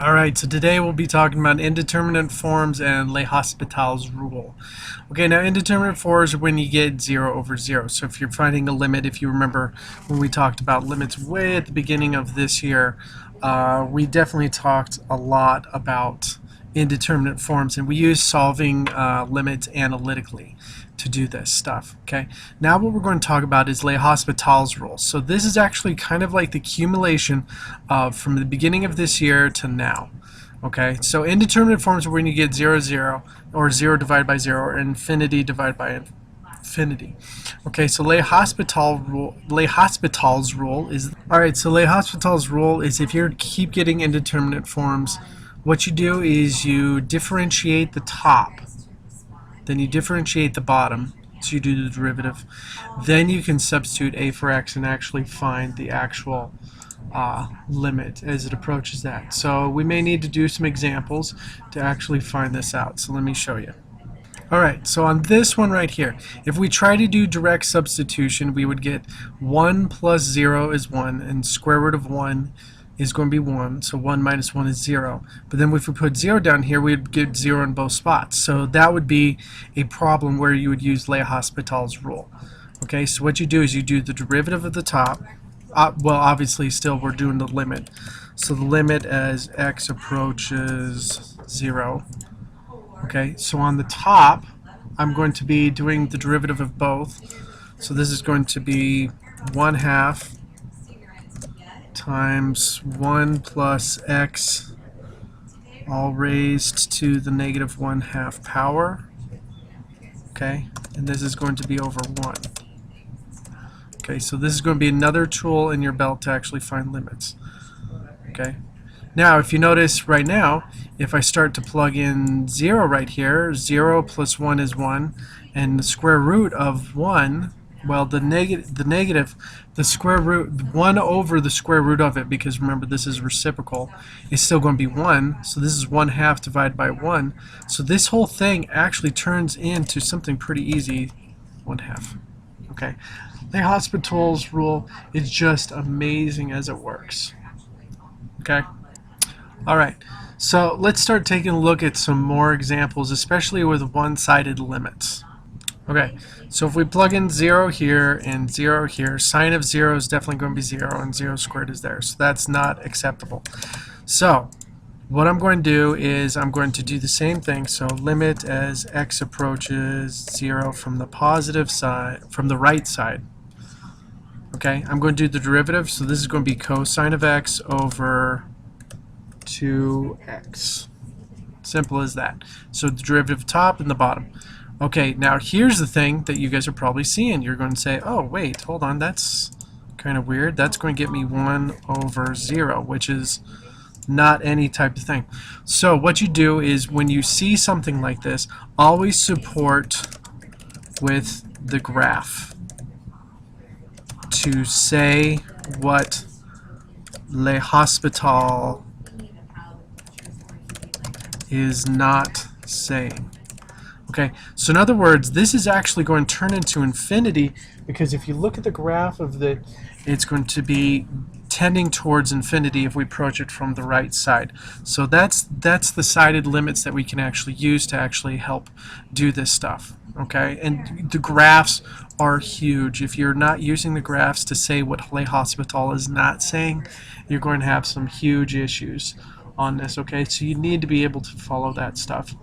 Alright, so today we'll be talking about indeterminate forms and L'Hopital's rule. Okay, now indeterminate forms are when you get 0 over 0. So if you're finding a limit, if you remember when we talked about limits way at the beginning of this year, we definitely talked a lot about indeterminate forms, and we use solving limits analytically to do this stuff. Okay, now what we're going to talk about is L'Hopital's rule. So this is actually kind of like the accumulation from the beginning of this year to now. Okay, so indeterminate forms are when you get 0, 0, or 0 divided by 0, or infinity divided by infinity. Okay, so L'Hopital's rule is L'Hopital's rule is if you keep getting indeterminate forms, what you do is you differentiate the top, then you differentiate the bottom, so you do the derivative. Then you can substitute a for x and actually find the actual limit as it approaches that. So we may need to do some examples to actually find this out. So let me show you. Alright, so on this one right here, if we try to do direct substitution, we would get 1 plus 0 is 1, and square root of 1 is going to be 1, so 1 minus 1 is 0. But then if we put 0 down here, we'd get 0 in both spots. So that would be a problem where you would use L'Hopital's rule. Okay, so what you do is you do the derivative of the top. Well, obviously still we're doing the limit. So the limit as x approaches 0. Okay, so on the top, I'm going to be doing the derivative of both. So this is going to be 1/2 times 1 plus x all raised to the negative 1/2 power. Okay, and this is going to be over 1. Okay, so this is going to be another tool in your belt to actually find limits. Okay, now if you notice right now, if I start to plug in 0 right here, 0 plus 1 is 1, and the square root of 1, well, the square root, 1 over the square root of it, because remember this is reciprocal, is still going to be 1, so this is 1/2 divided by 1. So this whole thing actually turns into something pretty easy, 1/2. Okay, L'Hopital's rule is just amazing as it works. Okay, alright, so let's start taking a look at some more examples, especially with one-sided limits. Okay, so if we plug in 0 here and 0 here, sine of 0 is definitely going to be 0, and 0 squared is there, so that's not acceptable. So what I'm going to do is I'm going to do the same thing. So limit as x approaches 0 from the positive side, from the right side. Okay, I'm going to do the derivative, so this is going to be cosine of x over 2x. Simple as that. So the derivative top and the bottom. Okay, now here's the thing that you guys are probably seeing. You're going to say, oh wait, hold on, that's kind of weird. That's going to get me 1 over 0, which is not any type of thing. So what you do is when you see something like this, always support with the graph to say what L'Hopital is not saying. Okay, so in other words, this is actually going to turn into infinity, because if you look at the graph of it's going to be tending towards infinity if we approach it from the right side. So that's the sided limits that we can actually use to actually help do this stuff. Okay, and the graphs are huge. If you're not using the graphs to say what L'Hopital is not saying, you're going to have some huge issues on this. Okay, so you need to be able to follow that stuff.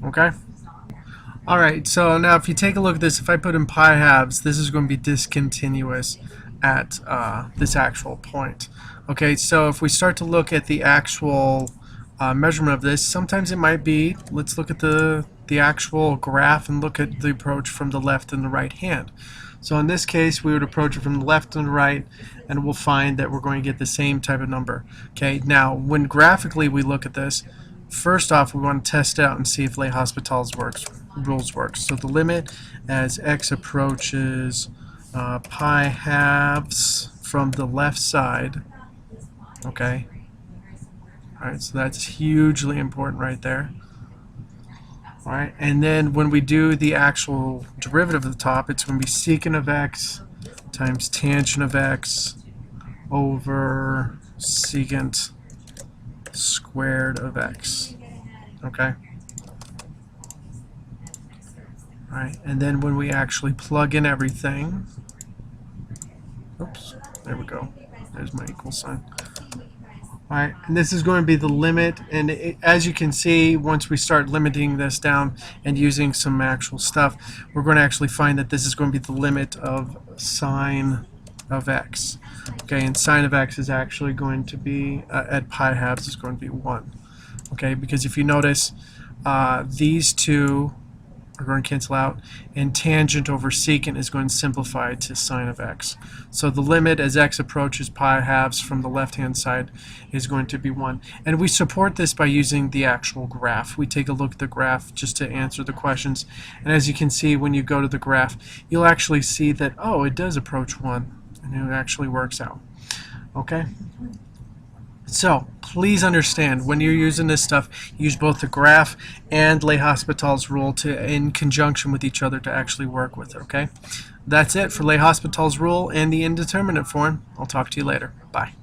Okay. Alright, so now if you take a look at this, if I put in pi halves, this is going to be discontinuous at this actual point. Okay, so if we start to look at the actual measurement of this, sometimes it might be, let's look at the actual graph and look at the approach from the left and the right hand. So in this case, we would approach it from the left and the right, and we'll find that we're going to get the same type of number. Okay, now when graphically we look at this, first off, we want to test it out and see if L'Hopital's rules work. So the limit as x approaches pi halves from the left side. Okay. Alright, so that's hugely important right there. Alright, and then when we do the actual derivative of the top, it's going to be secant of x times tangent of x over secant squared of x. Okay? All right, and then when we actually plug in everything, oops, there we go. There's my equal sign. All right, and this is going to be the limit, and as you can see, once we start limiting this down and using some actual stuff, we're going to actually find that this is going to be the limit of sine of x. Okay, and sine of x is actually going to be, at pi halves, is going to be 1. Okay, because if you notice, these two are going to cancel out, and tangent over secant is going to simplify to sine of x. So the limit as x approaches pi halves from the left-hand side is going to be 1. And we support this by using the actual graph. We take a look at the graph just to answer the questions. And as you can see, when you go to the graph, you'll actually see that, oh, it does approach 1, and it actually works out. Okay? So please understand, when you're using this stuff, use both the graph and L'Hopital's rule in conjunction with each other to actually work with it, okay? That's it for L'Hopital's rule and the indeterminate form. I'll talk to you later. Bye.